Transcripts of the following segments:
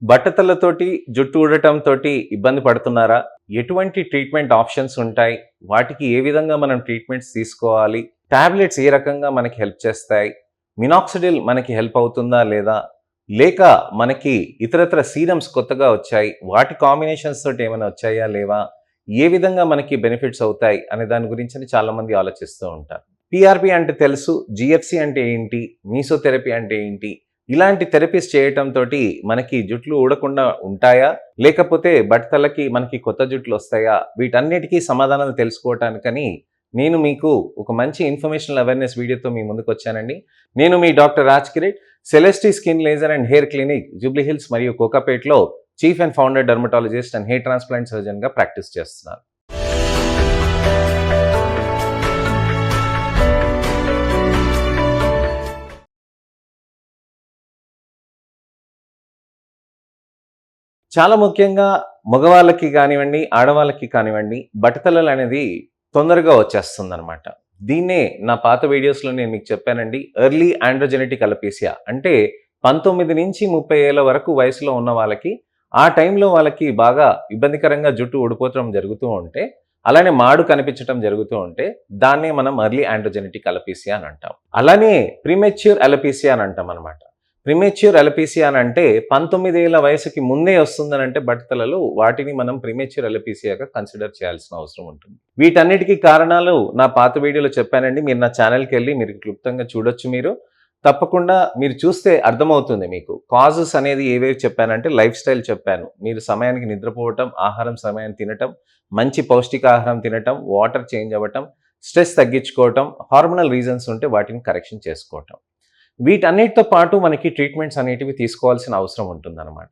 బట్టతలతోటి, జుట్టు ఊడటంతోటి ఇబ్బంది పడుతున్నారా? ఎటువంటి ట్రీట్మెంట్ ఆప్షన్స్ ఉంటాయి? వాటికి ఏ విధంగా మనం ట్రీట్మెంట్స్ తీసుకోవాలి? టాబ్లెట్స్ ఏ రకంగా మనకి హెల్ప్ చేస్తాయి? మినాక్సిడిల్ మనకి హెల్ప్ అవుతుందా లేదా? లేక మనకి ఇతరత్ర సీరమ్స్ కొత్తగా వచ్చాయి. వాటి కాంబినేషన్స్ తోటి ఏమైనా వచ్చాయా లేవా? ఏ విధంగా మనకి బెనిఫిట్స్ అవుతాయి అనే దాని గురించని చాలామంది ఆలోచిస్తూ ఉంటారు. పీఆర్పీ అంటే తెలుసు. జీఎఫ్సీ అంటే ఏంటి? మీసోథెరపీ అంటే ఏంటి? ఇలాంటి థెరపీస్ చేయటంతోటి మనకి జుట్లు ఊడకుండా ఉంటాయా? లేకపోతే బట్టతలకి మనకి కొత్త జుట్లొస్తాయా? వీటన్నిటికీ సమాధానాలు తెలుసుకోవటానికని నేను మీకు ఒక మంచి ఇన్ఫర్మేషనల్ అవేర్‌నెస్ వీడియోతో మీ ముందుకొచ్చానండి. నేను మీ doctor Raj Kirit, Celesty skin laser and hair clinic, Jubilee Hills మరియు కోకాపేట్‌లో chief and founder dermatologist and hair transplant సర్జన్‌గా ప్రాక్టీస్ చేస్తున్నాను. చాలా ముఖ్యంగా మగవాళ్ళకి కానివ్వండి, ఆడవాళ్ళకి కానివ్వండి, బట్టతలలు అనేది తొందరగా వచ్చేస్తుందనమాట. దీన్నే నా పాత వీడియోస్‌లో నేను మీకు చెప్పానండి. ఎర్లీ ఆండ్రోజెనెటిక్ అలోపేసియా అంటే 19-30 ఏళ్ల వరకు వయసులో ఉన్న వాళ్ళకి, ఆ టైంలో వాళ్ళకి బాగా ఇబ్బందికరంగా జుట్టు ఊడిపోవటం జరుగుతూ ఉంటే, అలానే మాడు కనిపించటం జరుగుతూ ఉంటే, దాన్నే మనం ఎర్లీ ఆండ్రోజెనెటిక్ అలోపేసియా అని అంటాం. అలానే ప్రీమెచ్యూర్ అలోపేసియా అని అంటాం అనమాట. ప్రీమెచ్యూర్ అలోపేసియా అని అంటే 19 ఏళ్ల వయసుకి ముందే వస్తుందనంటే బట్టతలలు, వాటిని మనం ప్రీమెచ్యూర్ అలోపేసియాగా కన్సిడర్ చేయాల్సిన అవసరం ఉంటుంది. వీటన్నిటికీ కారణాలు నా పాత వీడియోలో చెప్పానండి. మీరు నా ఛానల్‌కెళ్ళి మీరు క్లుప్తంగా చూడొచ్చు మీరు. తప్పకుండా మీరు చూస్తే అర్థమవుతుంది మీకు. కాజెస్ అనేది ఏవేవి చెప్పానంటే లైఫ్ స్టైల్ చెప్పాను. మీరు సమయానికి నిద్రపోవటం, ఆహారం సమయానికి తినటం, మంచి పౌష్టికాహారం తినటం, వాటర్ చేంజ్ అవ్వటం, స్ట్రెస్ తగ్గించుకోవటం, హార్మోనల్ రీజన్స్ ఉంటే వాటిని కరెక్షన్ చేసుకోవటం. వీటన్నిటితో పాటు మనకి ట్రీట్మెంట్స్ అనేటివి తీసుకోవాల్సిన అవసరం ఉంటుందన్నమాట.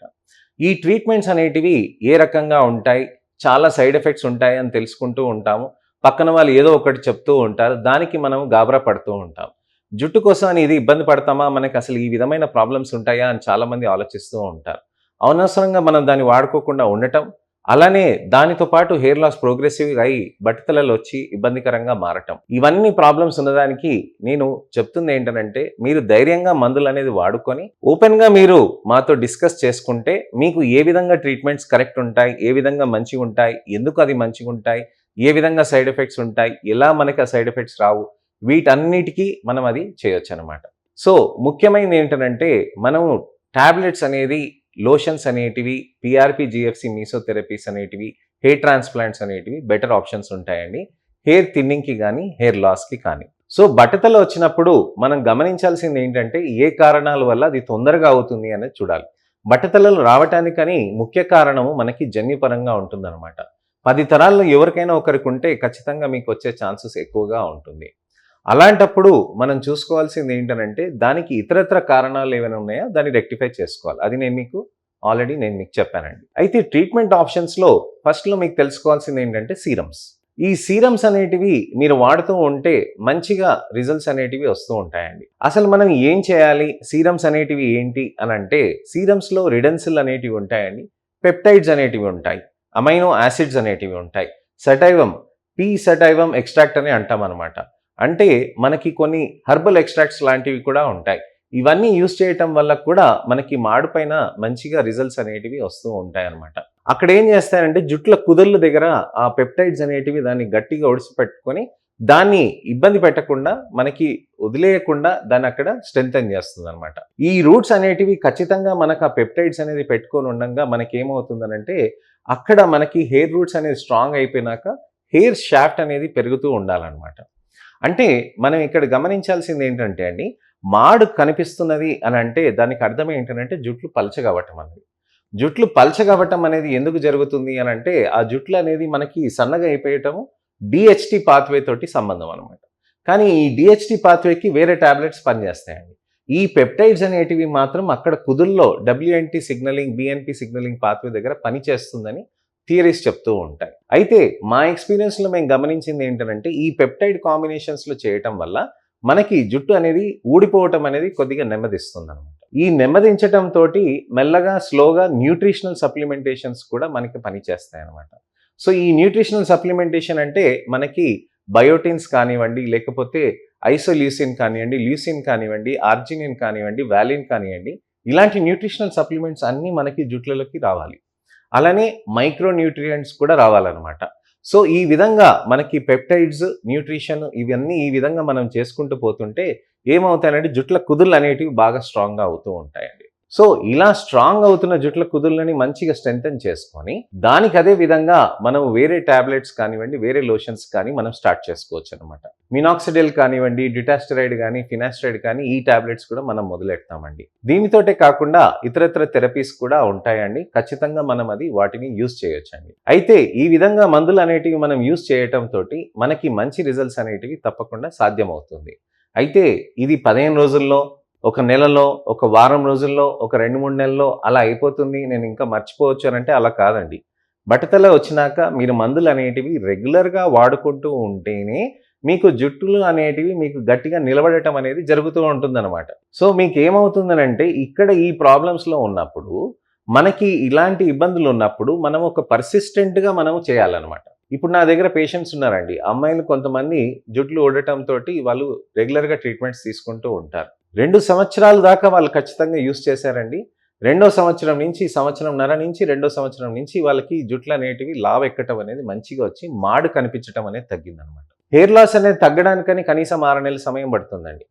ఈ ట్రీట్మెంట్స్ అనేటివి ఏ రకంగా ఉంటాయి? చాలా సైడ్ ఎఫెక్ట్స్ ఉంటాయి అని తెలుసుకుంటూ ఉంటాము. పక్కన వాళ్ళు ఏదో ఒకటి చెప్తూ ఉంటారు. దానికి మనం గాబరా పడుతూ ఉంటాం. జుట్టు కోసం అని ఇది ఇబ్బంది పడతామా? మనకి అసలు ఈ విధమైన ప్రాబ్లమ్స్ ఉంటాయా? అని చాలామంది ఆలోచిస్తూ ఉంటారు. అనవసరంగా మనం దాన్ని వాడుకోకుండా ఉండటం, అలానే దానితో పాటు హెయిర్ లాస్ ప్రోగ్రెసివ్‌గా అయ్యి బట్టతలలు వచ్చి ఇబ్బందికరంగా మారటం. ఇవన్నీ ప్రాబ్లమ్స్ ఉన్నదానికి నేను చెప్తుంది ఏంటనంటే, మీరు ధైర్యంగా మందులనేది వాడుకొని, ఓపెన్‌గా మీరు మాతో డిస్కస్ చేసుకుంటే, మీకు ఏ విధంగా ట్రీట్మెంట్స్ కరెక్ట్ ఉంటాయి, ఏ విధంగా మంచిగుంటాయి, ఎందుకు అది మంచిగుంటాయి, ఏ విధంగా సైడ్ ఎఫెక్ట్స్ ఉంటాయి, ఎలా మనకి ఆ సైడ్ ఎఫెక్ట్స్ రావు, వీటన్నిటికీ మనం అది చేయొచ్చనమాట. సో, ముఖ్యమైనది ఏంటనంటే, మనము టాబ్లెట్స్ అనేది, లోషన్స్ అనేటివి, పీఆర్పీ, జీఎఫ్సీ, మీసోథెరపీస్ అనేటివి, హెయిర్ ట్రాన్స్‌ప్లాంట్స్ అనేటివి బెటర్ ఆప్షన్స్ ఉంటాయండి. హెయిర్ థిన్నింగ్‌కి గానీ, హెయిర్ లాస్‌కి కానీ. సో, బట్టతల వచ్చినప్పుడు మనం గమనించాల్సింది ఏంటంటే, ఏ కారణాల వల్ల అది తొందరగా అవుతుంది అనేది చూడాలి. బట్టతలలు రావటానికని ముఖ్య కారణము మనకి జన్యుపరంగా ఉంటుందన్నమాట. 10 తరాల్లో ఎవరికైనా ఒకరికుంటే ఖచ్చితంగా మీకు వచ్చే ఛాన్సెస్ ఎక్కువగా ఉంటుంది. అలాంటప్పుడు మనం చూసుకోవాల్సింది ఏంటనంటే, దానికి ఇతరత్ర కారణాలు ఏమైనా ఉన్నాయా దాన్ని రెక్టిఫై చేసుకోవాలి. అది నేను మీకు చెప్పానండి. అయితే ట్రీట్మెంట్ ఆప్షన్స్‌లో ఫస్ట్‌లో మీకు తెలుసుకోవాల్సింది ఏంటంటే సీరమ్స్. ఈ సీరమ్స్ అనేటివి మీరు వాడుతూ ఉంటే మంచిగా రిజల్ట్స్ అనేటివి వస్తూ ఉంటాయండి. అసలు మనం ఏం చేయాలి? సీరమ్స్ అనేటివి ఏంటి అనంటే, సీరమ్స్‌లో రిడెన్సిల్ అనేటివి ఉంటాయండి. పెప్టైడ్స్ అనేటివి ఉంటాయి. అమైనో యాసిడ్స్ అనేటివి ఉంటాయి. సెటైవమ్, పీ సెటైవమ్ ఎక్స్ట్రాక్ట్ అని అంటామనమాట. అంటే మనకి కొన్ని హెర్బల్ ఎక్స్ట్రాక్ట్స్ లాంటివి కూడా ఉంటాయి. ఇవన్నీ యూజ్ చేయటం వల్ల కూడా మనకి మాడు పైన మంచిగా రిజల్ట్స్ అనేటివి వస్తూ ఉంటాయన్నమాట. అక్కడ ఏం చేస్తారంటే జుట్ల కుదుళ్ళ దగ్గర ఆ పెప్టైడ్స్ అనేటివి దాన్ని గట్టిగా ఒడిసిపెట్టుకొని దాన్ని ఇబ్బంది పెట్టకుండా మనకి వదిలేయకుండా దాన్ని అక్కడ స్ట్రెంథెన్ చేస్తుందన్నమాట. ఈ రూట్స్ అనేటివి ఖచ్చితంగా మనకు ఆ పెప్టైడ్స్ అనేది పెట్టుకొని ఉండంగా మనకేమవుతుందనంటే అక్కడ మనకి హెయిర్ రూట్స్ అనేది స్ట్రాంగ్ అయిపోయినాక హెయిర్ షాఫ్ట్ అనేది పెరుగుతూ ఉండాలన్నమాట. అంటే మనం ఇక్కడ గమనించాల్సింది ఏంటంటే అండి, మాడు కనిపిస్తున్నది అని అంటే దానికి అర్థం ఏంటనంటే జుట్లు పలచగవ్వటం అనేది. జుట్లు పలచగవ్వటం అనేది ఎందుకు జరుగుతుంది అని అంటే ఆ జుట్లు అనేది మనకి సన్నగా అయిపోయటము డీహెచ్టీ పాత్వే తోటి సంబంధం అనమాట. కానీ ఈ డీహెచ్టీ పాత్వేకి వేరే టాబ్లెట్స్ పనిచేస్తాయండి. ఈ పెప్టైడ్స్ అనేటివి మాత్రం అక్కడ కుదుల్లో డబ్ల్యూఎన్టీ సిగ్నలింగ్, బిఎన్పి సిగ్నలింగ్ పాత్వే దగ్గర పనిచేస్తుందని థియరీస్ చెప్తూ ఉంటాయి. అయితే మా ఎక్స్‌పీరియన్స్‌లో మేము గమనించింది ఏంటనంటే, ఈ పెప్టైడ్ కాంబినేషన్స్‌లో చేయటం వల్ల మనకి జుట్టు అనేది ఊడిపోవటం అనేది కొద్దిగా నెమ్మదిస్తుందనమాట. ఈ నెమ్మదించటం తోటి మెల్లగా, స్లోగా న్యూట్రిషనల్ సప్లిమెంటేషన్స్ కూడా మనకి పనిచేస్తాయన్నమాట. సో, ఈ న్యూట్రిషనల్ సప్లిమెంటేషన్ అంటే మనకి బయోటిన్స్ కానివ్వండి, లేకపోతే ఐసోల్యూసిన్ కానివ్వండి, ల్యూసిన్ కానివ్వండి, ఆర్జినిన్ కానివ్వండి, వాలిన్ కానివ్వండి, ఇలాంటి న్యూట్రిషనల్ సప్లిమెంట్స్ అన్నీ మనకి జుట్లలోకి రావాలి. అలానే మైక్రో న్యూట్రియంట్స్ కూడా రావాలన్నమాట. సో ఈ విధంగా మనకి పెప్టైడ్స్, న్యూట్రిషన్ ఇవన్నీ ఈ విధంగా మనం చేసుకుంటూ పోతుంటే ఏమవుతాయంటే జుట్ల కుదుళ్ళు అనేటివి బాగా స్ట్రాంగ్‌గా అవుతూ ఉంటాయండి. సో ఇలా స్ట్రాంగ్ అవుతున్న జుట్ల కుదుళ్ళని మంచిగా స్ట్రెంథెన్ చేసుకొని దానికి అదే విధంగా మనం వేరే టాబ్లెట్స్ కానివ్వండి, వేరే లోషన్స్ కానీ మనం స్టార్ట్ చేసుకోవచ్చు అనమాట. మినాక్సిడిల్ కానివ్వండి, డిటాస్టరైడ్ కానీ, ఫినాస్టరైడ్ కానీ ఈ టాబ్లెట్స్ కూడా మనం మొదలెడతామండి. దీనితోటే కాకుండా ఇతరత్ర థెరపీస్ కూడా ఉంటాయండి. ఖచ్చితంగా మనం వాటిని యూజ్ చేయొచ్చండి. అయితే ఈ విధంగా మందులు అనేటివి మనం యూజ్ చేయటం తోటి మనకి మంచి రిజల్ట్స్ అనేటివి తప్పకుండా సాధ్యమవుతుంది. అయితే ఇది 15 రోజుల్లో, ఒక నెలలో, ఒక వారం రోజుల్లో, ఒక 2-3 నెలల్లో అలా అయిపోతుంది, నేను ఇంకా మర్చిపోవచ్చు అనంటే అలా కాదండి. బట్టతల వచ్చినాక మీరు మందులు అనేటివి రెగ్యులర్‌గా వాడుకుంటూ ఉంటేనే మీకు జుట్టులు అనేటివి మీకు గట్టిగా నిలబడటం అనేది జరుగుతూ ఉంటుందన్నమాట. సో మీకేమవుతుందనంటే ఇక్కడ ఈ ప్రాబ్లమ్స్‌లో ఉన్నప్పుడు, మనకి ఇలాంటి ఇబ్బందులు ఉన్నప్పుడు మనం ఒక పర్సిస్టెంట్‌గా మనం చేయాలన్నమాట. ఇప్పుడు నా దగ్గర పేషెంట్స్ ఉన్నారండి. అమ్మాయిలు కొంతమంది జుట్లు ఊడటంతోటి వాళ్ళు రెగ్యులర్‌గా ట్రీట్మెంట్స్ తీసుకుంటూ ఉంటారు. 2 సంవత్సరాల దాకా వాళ్ళు ఖచ్చితంగా యూజ్ చేశారండి. రెండో సంవత్సరం నుంచి, సంవత్సరంన్నర నుంచి, రెండో సంవత్సరం నుంచి వాళ్ళకి జుట్లనేటివి లావెక్కటం అనేది మంచిగా వచ్చి మాడు కనిపించటం అనేది తగ్గిందనమాట. హెయిర్ లాస్ అనేది తగ్గడానికని కనీసం 6 నెలల సమయం పడుతుందండి.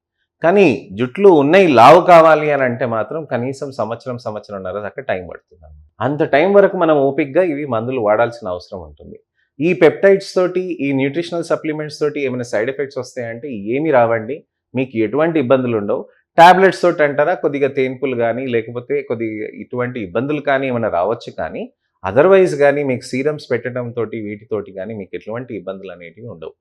కానీ జుట్లు ఉన్నాయి లావు కావాలి అని అంటే మాత్రం కనీసం సంవత్సరం, సంవత్సరంన్నర దాకా టైం పడుతుందన్నమాట. అంత టైం వరకు మనం ఓపికగా ఇవి మందులు వాడాల్సిన అవసరం ఉంటుంది. ఈ పెప్టైడ్స్ తోటి, ఈ న్యూట్రిషనల్ సప్లిమెంట్స్ తోటి ఏమైనా సైడ్ ఎఫెక్ట్స్ వస్తాయంటే ఏమి రావండి. మీకు ఎటువంటి ఇబ్బందులు ఉండవు. టాబ్లెట్స్ తోటి అంటారా కొద్దిగా తేన్పులు కానీ, లేకపోతే కొద్దిగా ఇటువంటి ఇబ్బందులు కానీ ఏమైనా రావచ్చు కానీ, అదర్వైజ్ కానీ మీకు సీరమ్స్ పెట్టడం తోటి వీటితోటి కానీ మీకు ఎటువంటి ఇబ్బందులు అనేటివి ఉండవు.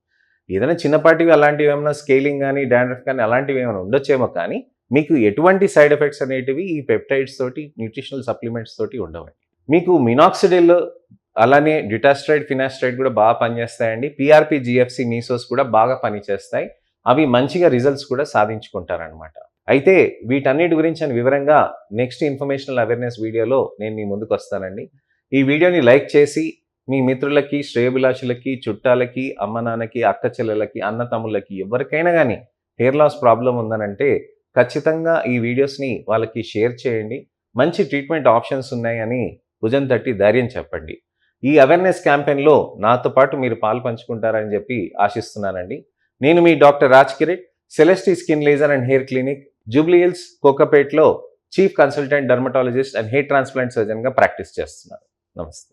ఏదైనా చిన్నపాటివి అలాంటివి ఏమైనా స్కేలింగ్ కానీ, డాండ్రఫ్ కానీ అలాంటివి ఏమైనా ఉండొచ్చేమో కానీ మీకు ఎటువంటి సైడ్ ఎఫెక్ట్స్ అనేటివి ఈ పెప్టైడ్స్ తోటి, న్యూట్రిషనల్ సప్లిమెంట్స్ తోటి ఉండవండి. మీకు మినాక్సిడిల్ అలానే డిటాస్టరైడ్, ఫినాస్టరైడ్ కూడా బాగా పనిచేస్తాయండి. పీఆర్పీ, జీఎఫ్సీ, మీసోస్ కూడా బాగా పనిచేస్తాయి. అవి మంచిగా రిజల్ట్స్ కూడా సాధించుకుంటారనమాట. అయితే వీటన్నిటి గురించి వివరంగా నెక్స్ట్ ఇన్ఫర్మేషనల్ అవేర్నెస్ వీడియోలో నేను మీ ముందుకు వస్తానండి. ఈ వీడియోని లైక్ చేసి మీ మిత్రులకి, శ్రేయోభిలాషులకి, చుట్టాలకి, అమ్మ నాన్నకి, అక్క చెల్లెలకి, అన్న తమ్ముళ్ళకి ఎవరికైనా కానీ హెయిర్ లాస్ ప్రాబ్లం ఉందనంటే ఖచ్చితంగా ఈ వీడియోస్ని వాళ్ళకి షేర్ చేయండి. మంచి ట్రీట్మెంట్ ఆప్షన్స్ ఉన్నాయని భుజం తట్టి ధైర్యం చెప్పండి. ఈ అవేర్నెస్ క్యాంపెయిన్లో నాతో పాటు మీరు పాలు పంచుకుంటారని చెప్పి ఆశిస్తున్నానండి. నేను మీ doctor Raj Kirit, Celesty skin laser and hair clinic, Jubilee Hills, కోకాపేట్లో chief consultant dermatologist and hair transplant సర్జన్గా ప్రాక్టీస్ చేస్తున్నాను. నమస్తే.